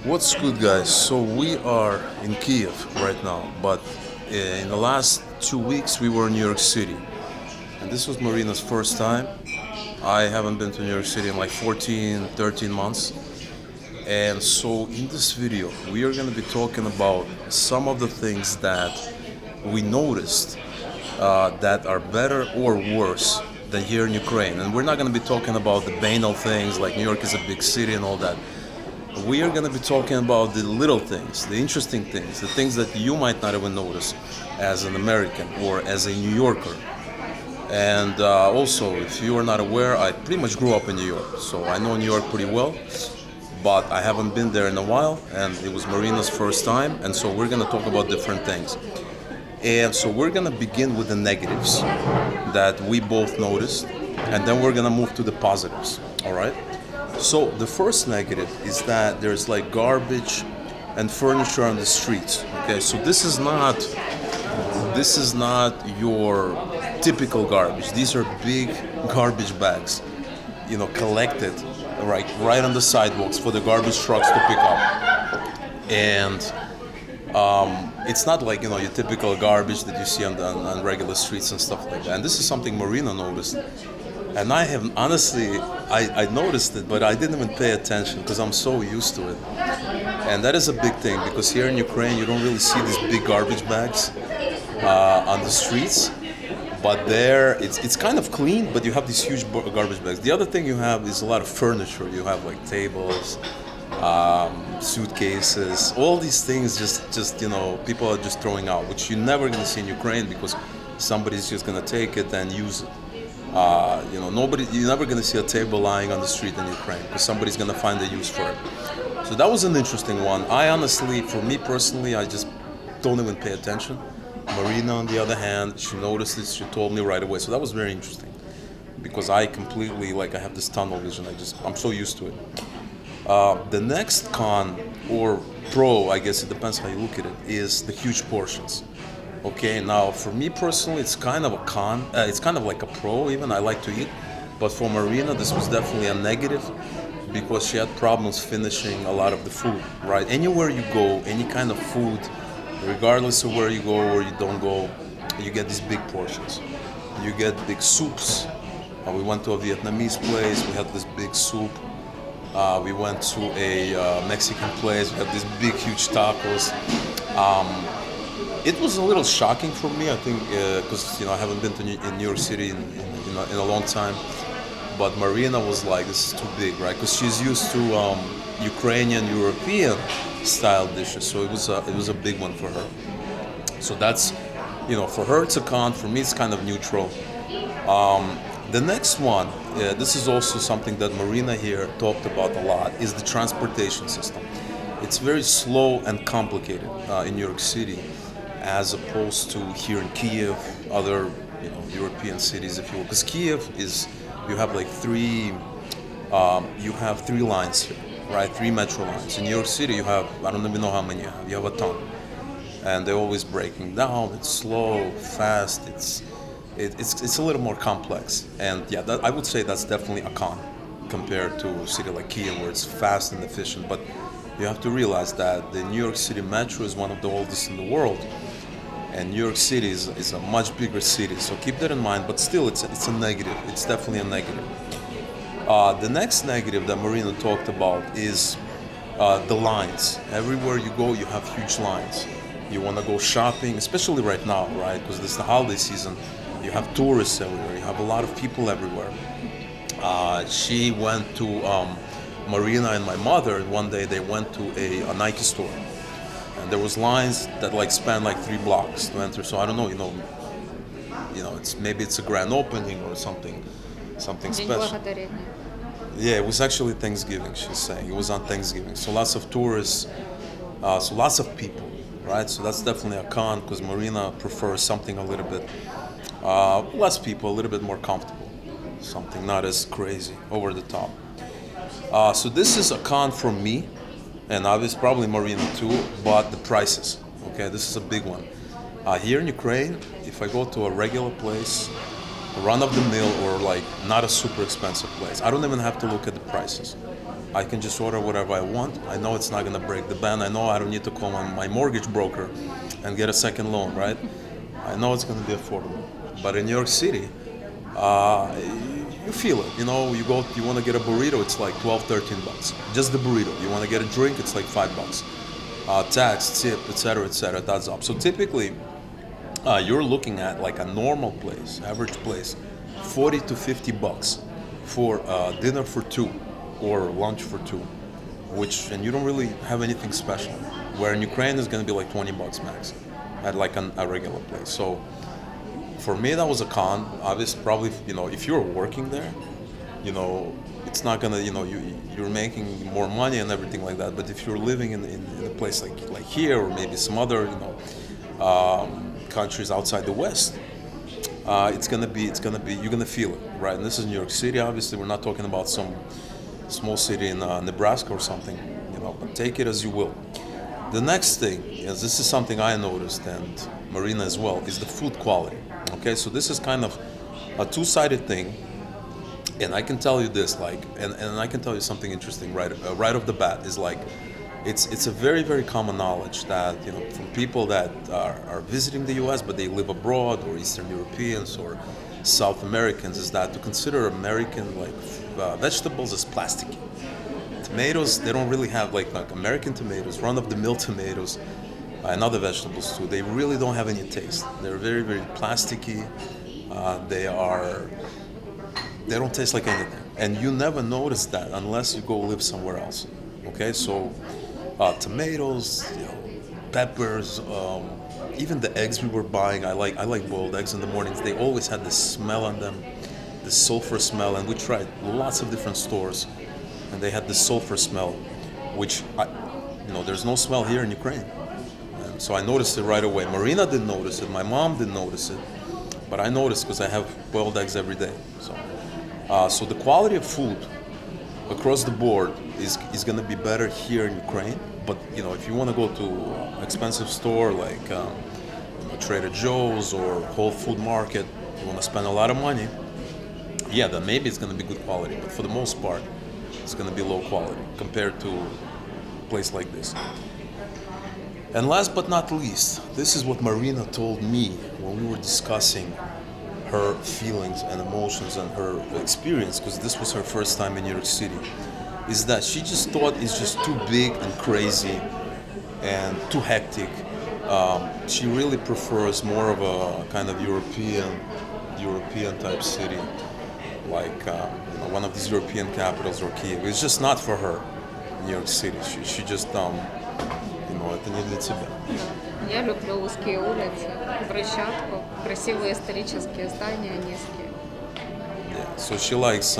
What's good, guys? So we are in Kiev right now, but in the last 2 weeks we were in New York City, and this was Marina's first time. I haven't been to New York City in like 14, 13 months, and so in this video we are going to be talking about some of the things that we noticed that are better or worse than here in Ukraine. And we're not going to be talking about the banal things like New York is a big city and all that. We are going to be talking about the little things, the interesting things, the things that you might not even notice as an American or as a New Yorker. And also, if you are not aware, I pretty much grew up in New York, so I know New York pretty well, but I haven't been there in a while, and it was Marina's first time, and so we're going to talk about different things. And so we're going to begin with the negatives that we both noticed, and then we're going to move to the positives, all right? So the first negative is that there's like garbage and furniture on the streets. Okay, so this is not your typical garbage. These are big garbage bags, collected right on the sidewalks for the garbage trucks to pick up. And it's not like your typical garbage that you see on regular streets and stuff like that. And this is something Marina noticed. And I have honestly, I noticed it, but I didn't even pay attention because I'm so used to it. And that is a big thing because here in Ukraine, you don't really see these big garbage bags on the streets. But there, it's kind of clean, but you have these huge garbage bags. The other thing you have is a lot of furniture. You have like tables, suitcases, all these things. Just people are just throwing out, which you're never gonna see in Ukraine because somebody's just gonna take it and use it. You're never going to see a table lying on the street in Ukraine because somebody's going to find a use for it. So that was an interesting one. I honestly, for me personally, I just don't even pay attention. Marina, on the other hand, she noticed it. She told me right away. So that was very interesting because I completely, I have this tunnel vision. I'm so used to it. The next con or pro, I guess it depends how you look at it, is the huge portions. Okay, now for me personally, it's kind of a con. It's kind of like a pro even. I like to eat. But for Marina, this was definitely a negative because she had problems finishing a lot of the food, right? Anywhere you go, any kind of food, regardless of where you go or you don't go, you get these big portions. You get big soups. We went to a Vietnamese place. We had this big soup. We went to a Mexican place. We had these big, huge tacos. It was a little shocking for me, I think, because I haven't been to New York City in a long time. But Marina was like, "This is too big," right? Because she's used to Ukrainian, European style dishes, so it was a big one for her. So that's, for her it's a con. For me, it's kind of neutral. The next one, this is also something that Marina here talked about a lot, is the transportation system. It's very slow and complicated in New York City, as opposed to here in Kiev, other European cities, if you will. Because Kiev you have three lines here, right? Three metro lines. In New York City, you have, I don't even know how many you have. You have a ton, and they're always breaking down. It's slow, fast. It's a little more complex, and yeah, I would say that's definitely a con compared to a city like Kiev, where it's fast and efficient. But you have to realize that the New York City Metro is one of the oldest in the world. And New York City is a much bigger city, so keep that in mind. But still, it's a negative. It's definitely a negative. The next negative that Marina talked about is the lines. Everywhere you go, you have huge lines. You want to go shopping, especially right now, right? Because this is the holiday season. You have tourists everywhere. You have a lot of people everywhere. She went to Marina and my mother, and one day they went to a Nike store. And there was lines that span 3 blocks to enter. So I don't know, it's a grand opening or something special. Yeah, it was actually Thanksgiving. She's saying it was on Thanksgiving. So lots of tourists, so lots of people, right? So that's definitely a con because Marina prefers something a little bit less people, a little bit more comfortable, something not as crazy, over the top. So this is a con for me. And obviously probably Marina too, but the prices. Okay, this is a big one. Here in Ukraine, if I go to a regular place, a run of the mill or not a super expensive place, I don't even have to look at the prices. I can just order whatever I want. I know it's not gonna break the bank. I know I don't need to call my mortgage broker and get a second loan, right? I know it's gonna be affordable. But in New York City, you feel it. You know, you want to get a burrito, it's like 12, 13 bucks. Just the burrito. You want to get a drink, it's like 5 bucks. Tax, tip, etc., etc., that's up. So typically, you're looking at like a normal place, average place, 40 to 50 bucks for dinner for two or lunch for two, and you don't really have anything special. Where in Ukraine is going to be like 20 bucks max at like a regular place. So for me, that was a con. Obviously, probably, if you're working there, it's not gonna, you're making more money and everything like that. But if you're living in a place like here or maybe some other, countries outside the West, you're gonna feel it, right? And this is New York City. Obviously, we're not talking about some small city in Nebraska or something, but take it as you will. The next thing is, this is something I noticed, and Marina as well, is the food quality. Okay, so this is kind of a two-sided thing, and I can tell you this, and I can tell you something interesting right off the bat, is like, it's a very, very common knowledge that, from people that are visiting the U.S. but they live abroad, or Eastern Europeans or South Americans, is that to consider American vegetables as plasticky. Tomatoes, they don't really have like American tomatoes, run-of-the-mill tomatoes, and other vegetables too. They really don't have any taste. They're very, very plasticky. They don't taste like anything, and you never notice that unless you go live somewhere else. Okay, so tomatoes, peppers, even the eggs we were buying. I like boiled eggs in the mornings. They always had this smell on them, this sulfur smell, and we tried lots of different stores, and they had this sulfur smell, which there's no smell here in Ukraine. And so I noticed it right away. Marina didn't notice it. My mom didn't notice it, but I noticed because I have boiled eggs every day. So the quality of food across the board is going to be better here in Ukraine. But if you want to go to an expensive store like Trader Joe's or Whole Food Market, you want to spend a lot of money, then maybe it's going to be good quality. But for the most part, it's going to be low quality compared to a place like this. And last but not least, this is what Marina told me when we were discussing her feelings and emotions and her experience, because this was her first time in New York City, is that she just thought it's just too big and crazy and too hectic. She really prefers more of a kind of European type city, like one of these European capitals or Kiev. It's just not for her, New York City. She just это не для тебя. Я люблю узкие улицы, брусчатку, красивые исторические здания, низкие. Yeah, so she likes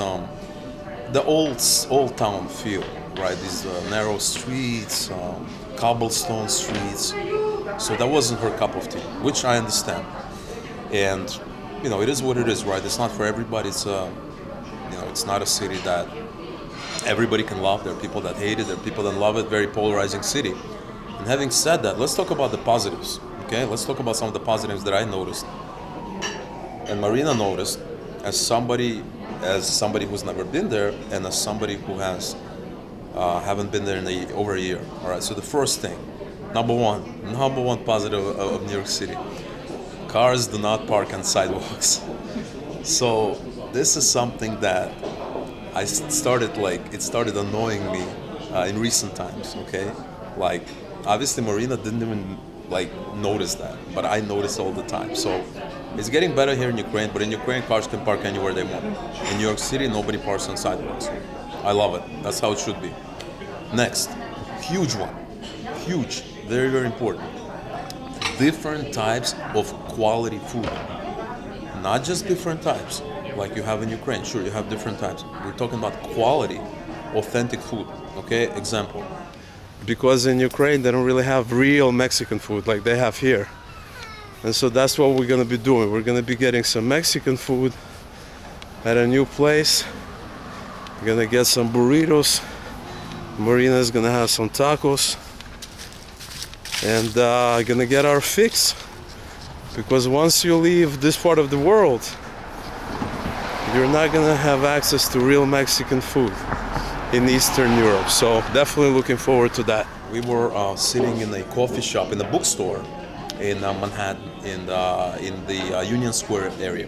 the old town feel, right? These narrow streets, cobblestone streets. So that wasn't her cup of tea, which I understand. And it is what it is, right? It's not for everybody. It's it's not a city that everybody can love. There are people that hate it. There are people that love it. Very polarizing city. And having said that, let's talk about the positives. Okay, let's talk about some of the positives that I noticed, and Marina noticed, as somebody who's never been there, and as somebody who has haven't been there in over a year. All right. So the first thing, number one positive of New York City: cars do not park on sidewalks. So this is something that it started annoying me in recent times. Okay, like. Obviously, Marina didn't even notice that, but I notice all the time. So it's getting better here in Ukraine, but in Ukraine, cars can park anywhere they want. In New York City, nobody parks on sidewalks. I love it. That's how it should be. Next, huge one. Huge. Very, very important. Different types of quality food. Not just different types, like you have in Ukraine. Sure, you have different types. We're talking about quality, authentic food. Okay, example. Because in Ukraine they don't really have real Mexican food like they have here, and so that's what we're gonna be doing. We're gonna be getting some Mexican food at a new place. We're gonna get some burritos. Marina's gonna have some tacos, and gonna get our fix. Because once you leave this part of the world, you're not gonna have access to real Mexican food. in Eastern Europe. So definitely looking forward to that. We were sitting in a coffee shop, in a bookstore in Manhattan, in the Union Square area.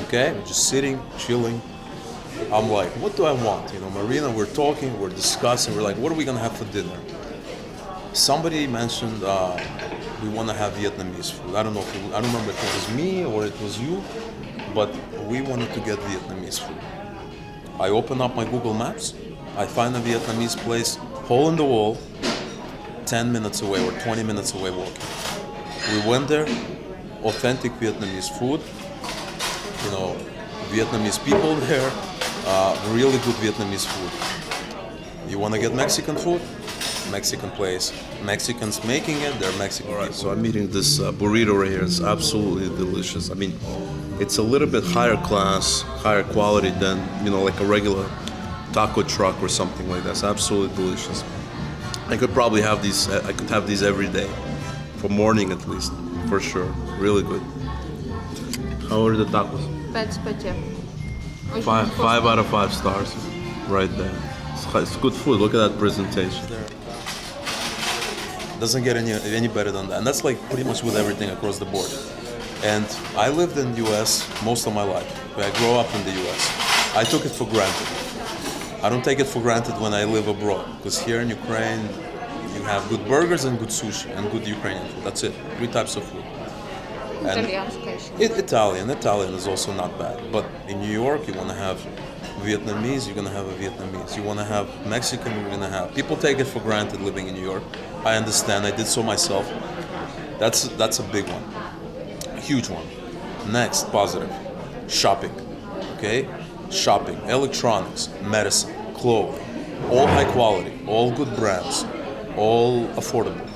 Okay, just sitting, chilling. I'm like, what do I want? Marina, we're talking, we're discussing, we're like, what are we gonna have for dinner? Somebody mentioned we want to have Vietnamese food. I don't know I don't remember if it was me or it was you, but we wanted to get Vietnamese food. I open up my Google Maps, I find a Vietnamese place, hole in the wall, 10 minutes away or 20 minutes away walking. We went there, authentic Vietnamese food, Vietnamese people there, really good Vietnamese food. You want to get Mexican food? Mexican place. Mexicans making it, they're Mexican. All right, so I'm eating this burrito right here. It's absolutely delicious. I mean, it's a little bit higher class, higher quality than, like a regular taco truck or something like that. It's absolutely delicious. I could probably have these, I could have these every day, for morning at least, for sure. Really good. How are the tacos? 5 з 5. Five out of 5 stars, right there. It's good food. Look at that presentation. Doesn't get any better than that, and that's like pretty much with everything across the board. And I lived in the U.S. most of my life. I grew up in the U.S. I took it for granted. I don't take it for granted when I live abroad, because here in Ukraine, you have good burgers and good sushi and good Ukrainian food. That's it. 3 types of food. Італіанська ще. Italian is also not bad. But in New York, you want to have Vietnamese, you're gonna have a Vietnamese. You want to have Mexican, you're gonna have. People take it for granted living in New York. I understand. I did so myself. That's a big one, a huge one. Next, positive, shopping. Okay, shopping, electronics, medicine, clothing, all high quality, all good brands, all affordable.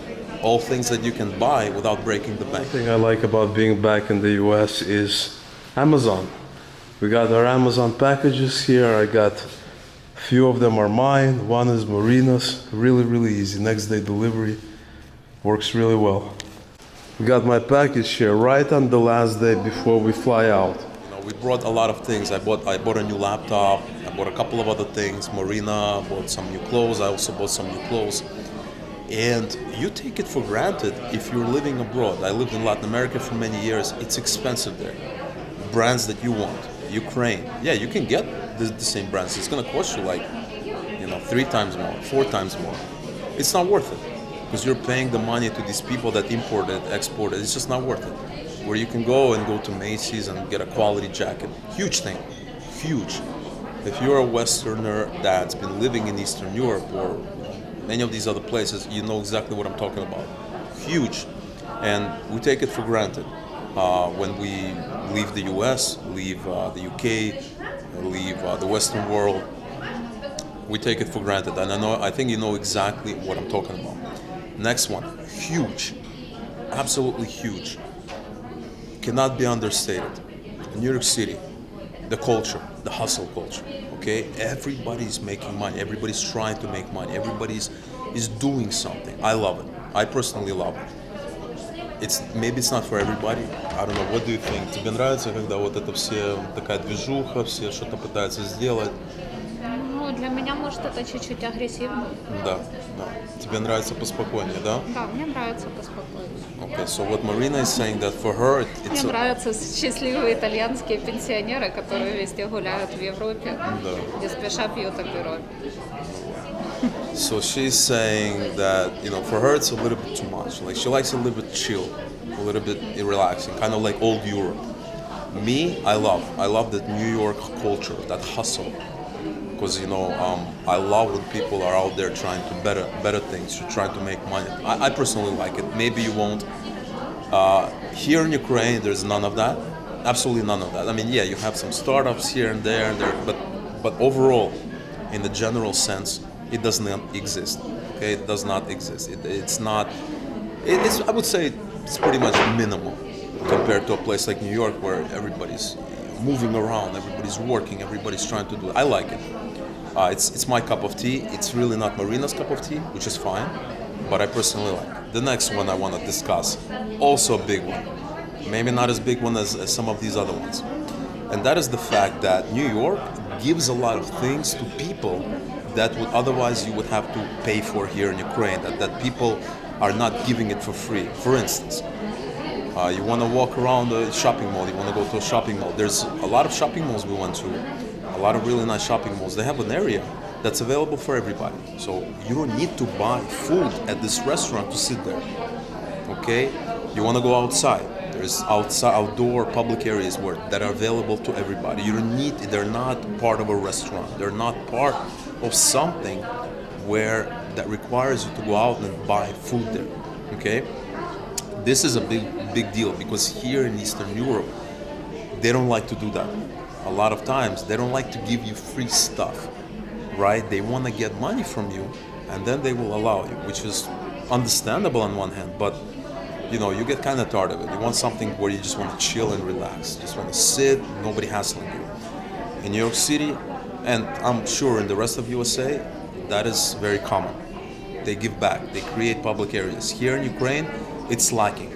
All things that you can buy without breaking the bank. The thing I like about being back in the US is Amazon. We got our Amazon packages here. I got a few of them are mine. One is Marina's. Really easy. Next day delivery. Works really well. We got my package here right on the last day before we fly out. We brought a lot of things. I bought a new laptop. I bought a couple of other things. Marina bought some new clothes. I also bought some new clothes. And you take it for granted if you're living abroad. I lived in Latin America for many years. It's expensive there. Brands that you want. Ukraine. Yeah, you can get the same brands. It's going to cost you like, 3 times more, 4 times more. It's not worth it. Because you're paying the money to these people that import it, export it. It's just not worth it. Where you can go to Macy's and get a quality jacket. Huge thing. Huge. If you're a Westerner that's been living in Eastern Europe or any of these other places, you know exactly what I'm talking about. Huge. And we take it for granted. When we leave the US, leave the UK, leave the Western world, we take it for granted. And I think you know exactly what I'm talking about. Next one, huge. Absolutely huge. Cannot be understated. New York City, the culture, the hustle culture. Okay, everybody's making money. Everybody's trying to make money. Everybody's is doing something. I love it. I personally love it. Maybe it's not for everybody. I don't know. What do you think? Тебе нравится, когда вот это все такая движуха, все что-то пытаются сделать? Ну, для меня, может, это чуть-чуть агрессивно. Да. Тебе нравится поспокойнее, да? Да, мне нравится поспокойнее. Okay, so what Marina is saying that for her, Мне нравятся счастливые итальянские пенсионеры, которые везде гуляют в Европе, где спеша пьют апероль. So she's saying that, for her it's a little bit too much. Like she likes a little bit chill, a little bit relaxing, kind of like old Europe. Me, I love that New York culture, that hustle. Because I love when people are out there trying to better things, trying to make money. I personally like it. Maybe you won't. Here in Ukraine, there's none of that. Absolutely none of that. I mean, yeah, you have some startups here and there, but overall, in the general sense, it does not exist. Okay, it does not exist. It's not. It's. I would say it's pretty much minimal compared to a place like New York, where everybody's moving around, everybody's working, everybody's trying to do it. I like it. It's my cup of tea. It's really not Marina's cup of tea, which is fine, but I personally like it. The next one I want to discuss, also a big one. Maybe not as big one as some of these other ones. And that is the fact that New York gives a lot of things to people that would otherwise you would have to pay for here in Ukraine, that people are not giving it for free. For instance, you want to walk around a shopping mall, you want to go to a shopping mall. There's a lot of shopping malls we went to, a lot of really nice shopping malls. They have an area that's available for everybody. So you don't need to buy food at this restaurant to sit there. Okay? You want to go outside. There's outdoor public areas that are available to everybody. You don't need, they're not part of a restaurant. They're not part of something that requires you to go out and buy food there. Okay? This is a big deal because here in Eastern Europe, they don't like to do that. A lot of times, they don't like to give you free stuff, right? They want to get money from you, and then they will allow you, which is understandable on one hand, but you get kind of tired of it. You want something where you just want to chill and relax. You just want to sit, nobody hassling you. In New York City, and I'm sure in the rest of USA, that is very common. They give back. They create public areas. Here in Ukraine, it's lacking.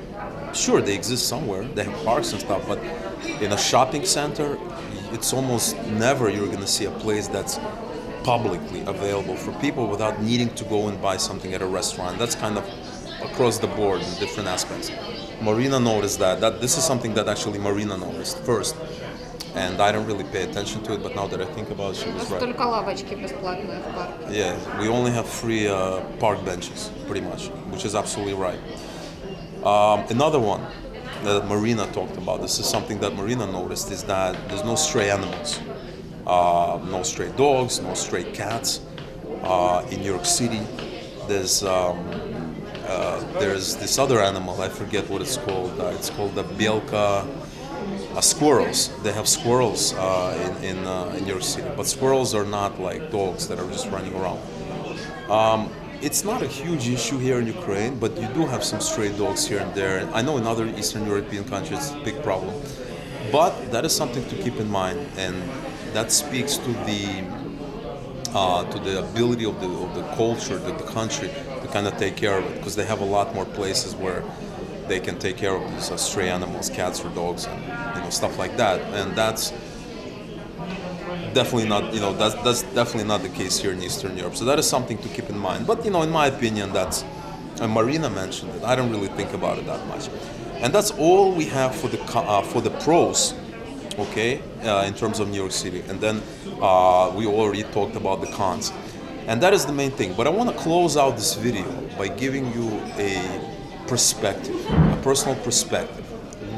Sure, they exist somewhere. They have parks and stuff, but in a shopping center, it's almost never you're going to see a place that's publicly available for people without needing to go and buy something at a restaurant. That's kind of across the board in different aspects. Marina noticed that this is something that actually Marina noticed first, and I don't really pay attention to it, but now that I think about it, she was right. Только лавочки бесплатные в парке. Yeah, we only have free park benches, pretty much, which is absolutely right. Another one that Marina talked about, this is something that Marina noticed, is that there's no stray animals. No stray dogs, no stray cats. In New York City, there's this other animal, I forget what it's called. It's called the belka, squirrels. They have squirrels in New York City, but squirrels are not like dogs that are just running around. It's not a huge issue here in Ukraine, but you do have some stray dogs here and there. I know in other Eastern European countries it's a big problem. But that is something to keep in mind, and that speaks to the ability of the culture, the country, to kind of take care of it, because they have a lot more places where they can take care of these stray animals, cats or dogs, and stuff like that. And that's definitely not, that's definitely not the case here in Eastern Europe. So that is something to keep in mind. But in my opinion, and Marina mentioned it, I don't really think about it that much. And that's all we have for the pros, okay, in terms of New York City. And then we already talked about the cons. And that is the main thing. But I want to close out this video by giving you a perspective, a personal perspective,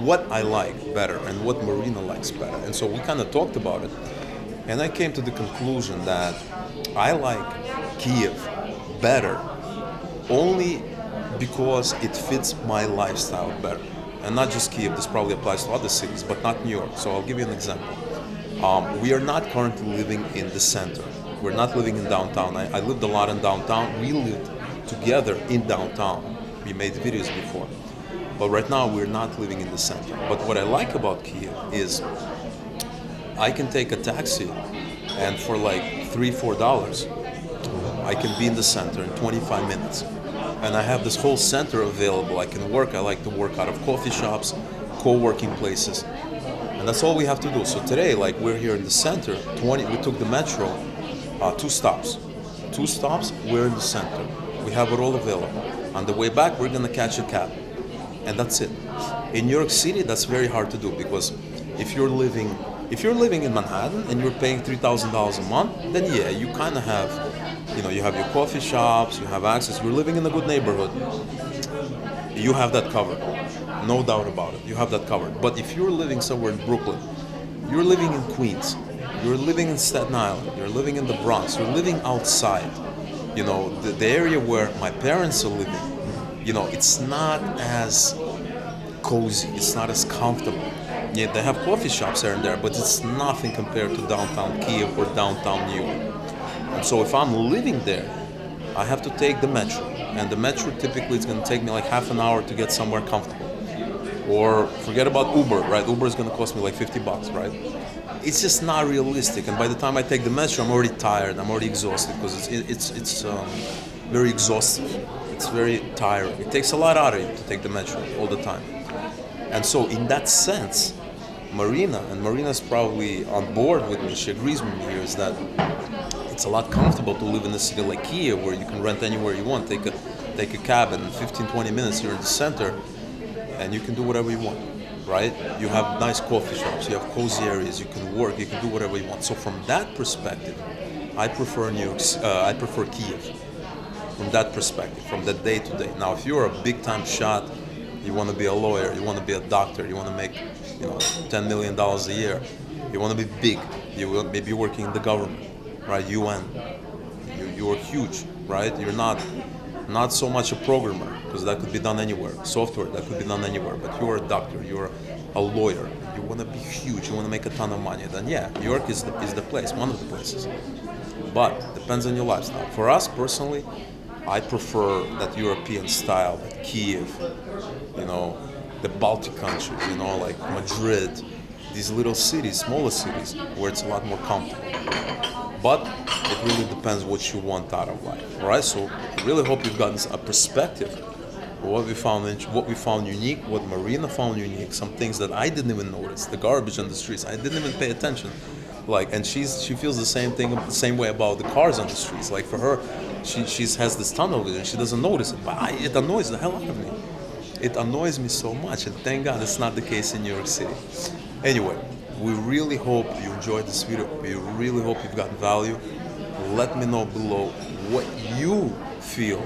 what I like better and what Marina likes better. And so we kind of talked about it. And I came to the conclusion that I like Kiev better only because it fits my lifestyle better. And not just Kiev, this probably applies to other cities, but not New York. So I'll give you an example. We are not currently living in the center. We're not living in downtown. I lived a lot in downtown. We lived together in downtown. We made videos before. But right now we're not living in the center. But what I like about Kiev is I can take a taxi, and for like $3-4, I can be in the center in 25 minutes. And I have this whole center available. I can work. I like to work out of coffee shops, co-working places. And that's all we have to do. So today, like, we're here in the center, we took the metro, 2 stops. 2 stops, we're in the center. We have it all available. On the way back, we're gonna catch a cab. And that's it. In New York City, that's very hard to do, because if you're living in Manhattan and you're paying $3,000 a month, then yeah, you kind of have, you have your coffee shops, you have access, you're living in a good neighborhood. You have that covered, no doubt about it. You have that covered. But if you're living somewhere in Brooklyn, you're living in Queens, you're living in Staten Island, you're living in the Bronx, you're living outside, the area where my parents are living, it's not as cozy, it's not as comfortable. Yeah, they have coffee shops here and there, but it's nothing compared to downtown Kiev or downtown New York. And so if I'm living there, I have to take the metro. And the metro typically is going to take me like half an hour to get somewhere comfortable. Or forget about Uber, right? Uber is going to cost me like $50, right? It's just not realistic. And by the time I take the metro, I'm already tired. I'm already exhausted, because it's very exhaustive. It's very tiring. It takes a lot out of you to take the metro all the time. And so in that sense, Marina, and Marina's probably on board with me, she agrees with me here, is that it's a lot comfortable to live in a city like Kiev where you can rent anywhere you want, take a cab, and in 15, 20 minutes you're in the center and you can do whatever you want, right? You have nice coffee shops, you have cozy areas, you can work, you can do whatever you want. So from that perspective, I prefer I prefer Kiev. From that perspective, from the day to day. Now, if you're a big time shot, you want to be a lawyer, you want to be a doctor, you want to make, $10 million a year, you want to be big, you will maybe working in the government, right? UN, you're huge, right? You're not so much a programmer, because that could be done anywhere. Software, that could be done anywhere. But you're a doctor, you're a lawyer, you want to be huge, you want to make a ton of money. Then yeah, New York is the place, one of the places. But depends on your lifestyle. For us personally, I prefer that European style, like Kiev, the Baltic countries, like Madrid, these little cities, smaller cities, where it's a lot more comfortable. But it really depends what you want out of life, all right? So I really hope you've gotten a perspective of what we found unique, what Marina found unique, some things that I didn't even notice, the garbage on the streets, I didn't even pay attention. And she feels the same way about the cars on the streets. Like for her, she has this tunnel vision. She doesn't notice it, but it annoys the hell out of me. It annoys me so much, and thank God it's not the case in New York City. Anyway, we really hope you enjoyed this video. We really hope you've gotten value. Let me know below what you feel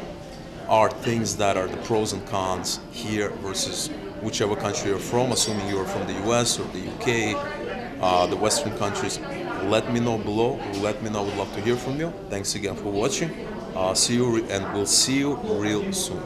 are things that are the pros and cons here versus whichever country you're from, assuming you're from the US or the UK, the Western countries. Let me know below. Let me know. I would love to hear from you. Thanks again for watching. See you, and we'll see you real soon.